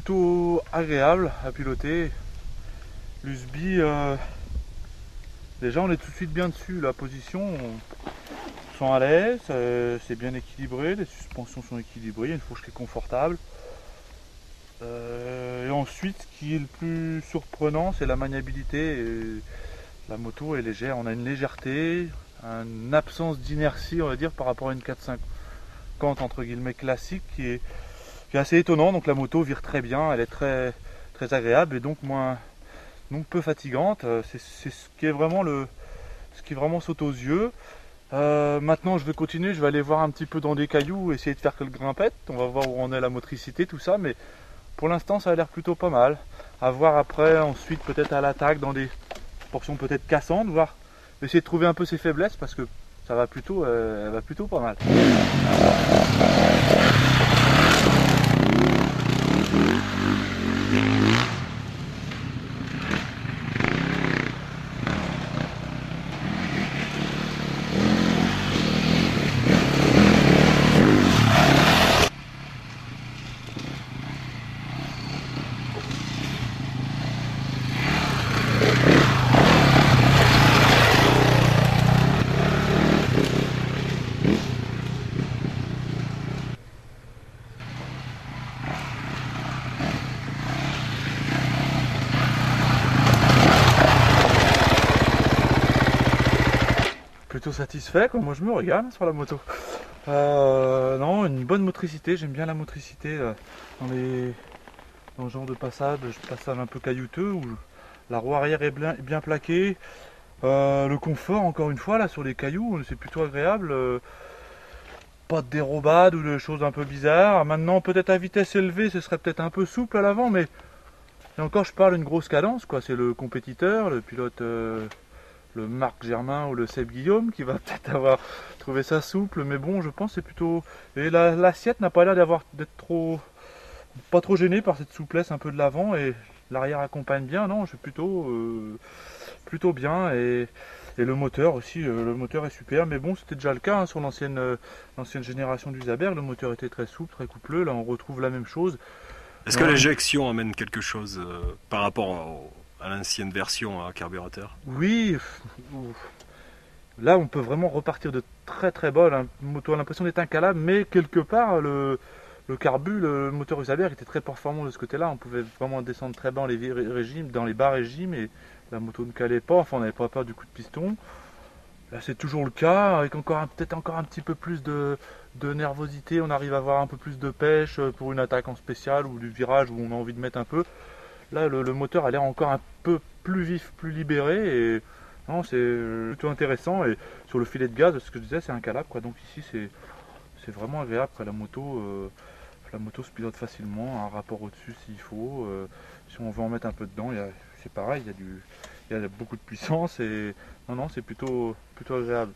plutôt agréable à piloter. L'USB, déjà on est tout de suite bien dessus, la position, on sent à l'aise, c'est bien équilibré, les suspensions sont équilibrées, il y a une fourche qui est confortable. Et ensuite, ce qui est le plus surprenant, c'est la maniabilité. La moto est légère, on a une légèreté, une absence d'inertie, on va dire, par rapport à une 450 entre guillemets classique qui est assez étonnant. Donc la moto vire très bien, elle est très agréable et donc peu fatigante. C'est ce qui est vraiment ce qui vraiment saute aux yeux. Maintenant je vais continuer, je vais aller voir un petit peu dans des cailloux, essayer de faire que le grimpette. On va voir où en est la motricité, tout ça, mais pour l'instant ça a l'air plutôt pas mal. À voir après, ensuite peut-être à l'attaque dans des portions peut-être cassantes, voir essayer de trouver un peu ses faiblesses parce que ça va plutôt, elle va plutôt pas mal. Plutôt satisfait, quoi. Moi je me régale sur la moto. Non, une bonne motricité, j'aime bien la motricité dans le genre de passage un peu caillouteux où la roue arrière est bien plaquée. Le confort, encore une fois, là sur les cailloux, c'est plutôt agréable. Pas de dérobade ou de choses un peu bizarres. Maintenant, peut-être à vitesse élevée, ce serait peut-être un peu souple à l'avant, mais et encore, je parle d'une grosse cadence, quoi. C'est le compétiteur, le pilote. Le Marc Germain ou le Seb Guillaume qui va peut-être avoir trouvé ça souple, mais bon, je pense que c'est plutôt. Et l'assiette n'a pas l'air d'être pas trop gêné par cette souplesse un peu de l'avant et l'arrière accompagne bien. Non, je suis plutôt bien et le moteur aussi, le moteur est super, mais bon, c'était déjà le cas hein, sur l'ancienne génération du Zaber, le moteur était très souple, très coupleux. Là, on retrouve la même chose. Est-ce que l'éjection amène quelque chose par rapport à l'ancienne version à carburateur? Oui, là on peut vraiment repartir de très bas. La moto a l'impression d'être incalable, mais quelque part le carbu, le moteur Usaber était très performant de ce côté-là. On pouvait vraiment descendre très bas dans les bas régimes et la moto ne calait pas, enfin on n'avait pas peur du coup de piston. Là c'est toujours le cas, avec peut-être encore un petit peu plus de nervosité, on arrive à avoir un peu plus de pêche pour une attaque en spécial ou du virage où on a envie de mettre un peu. Là le moteur a l'air encore un peu plus vif, plus libéré et non, c'est plutôt intéressant. Et sur le filet de gaz, ce que je disais, c'est incalable quoi. Donc ici c'est vraiment agréable. Après la moto se pilote facilement, un rapport au-dessus s'il faut. Si on veut en mettre un peu dedans, c'est pareil, il y a beaucoup de puissance et non, c'est plutôt agréable.